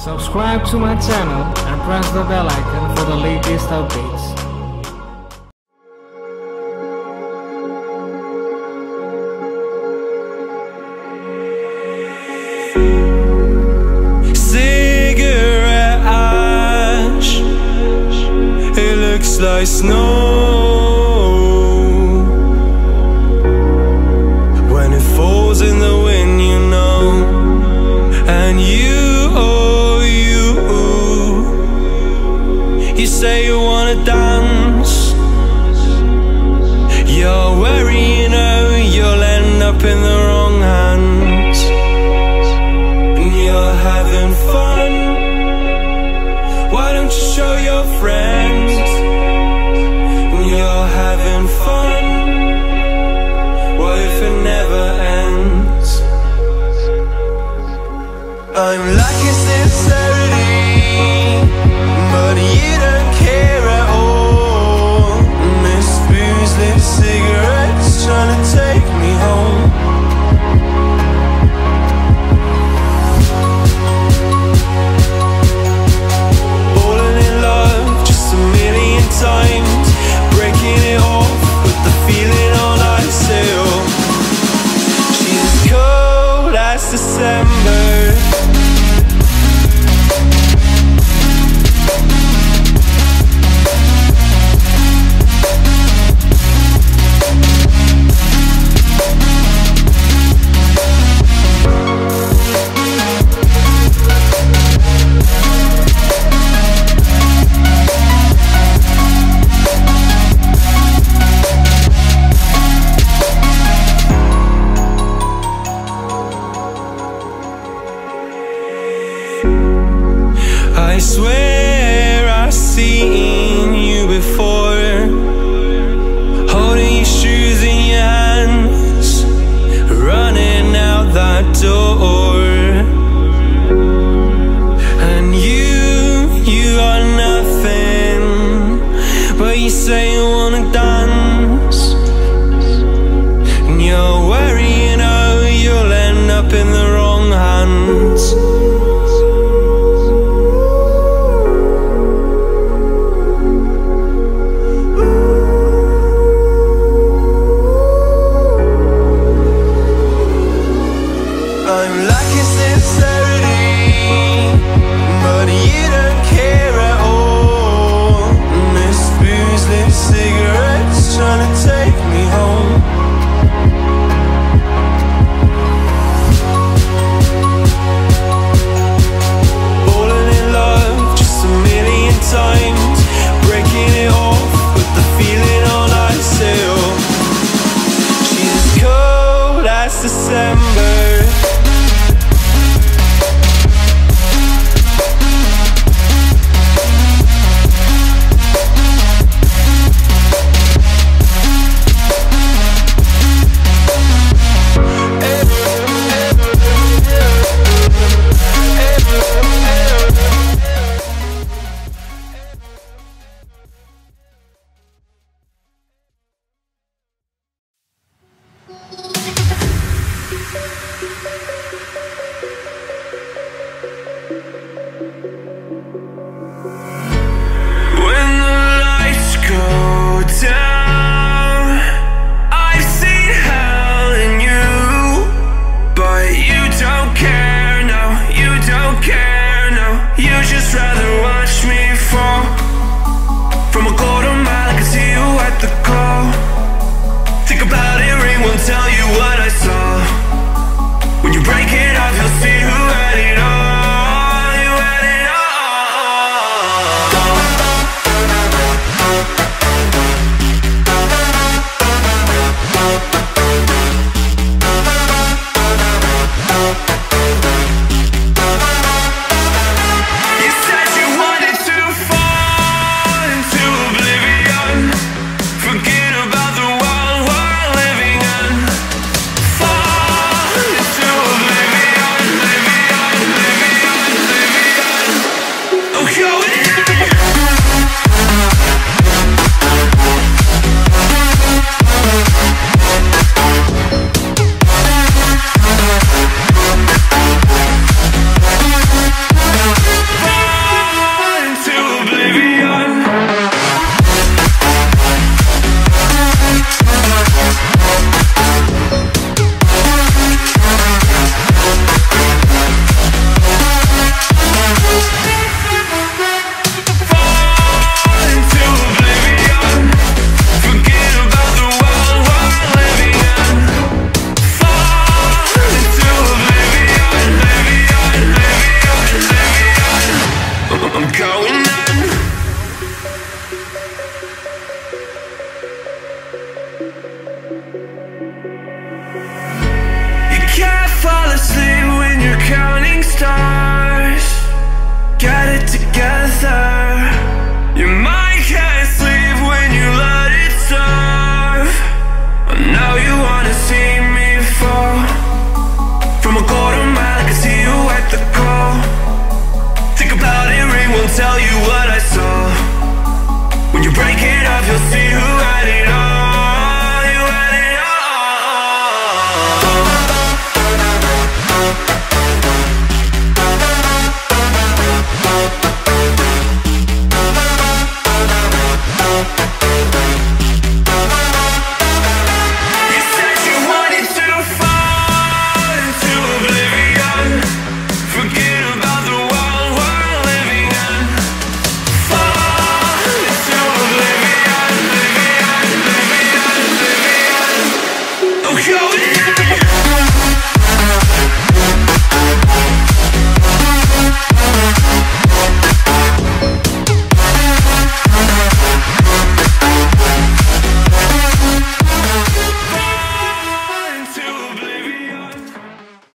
Subscribe to my channel and press the bell icon for the latest updates. Cigarette ash, it looks like snow when it falls in the wind, you know. And you say you wanna dance. You're worried, you know, you'll end up in the wrong hands. And you're having fun. Why don't you show your friends? And you're having fun. What if it never ends? I'm lacking sincerity, but you don't care at all. Miss booze, lit cigarettes, trying to take me home. Falling in love just a million times, breaking it off with the feeling on ice still. She's as cold as December. I swear I've seen you before, holding your shoes in your hands, running out that door. And you are nothing, but you say you wanna dance. And you're worried, you know, you'll end up in the wrong hands. I'm lacking sincerity, but you don't care at all. Miss booze, lit cigarettes, trying to take me home. Falling in love just a million times, breaking it off with the feeling on ice still. She's as cold as December. Just rather watch me fall from a quarter mile. I can see you at the call. Think about it, ring won't tell you what I saw. When you break it off, tell you what I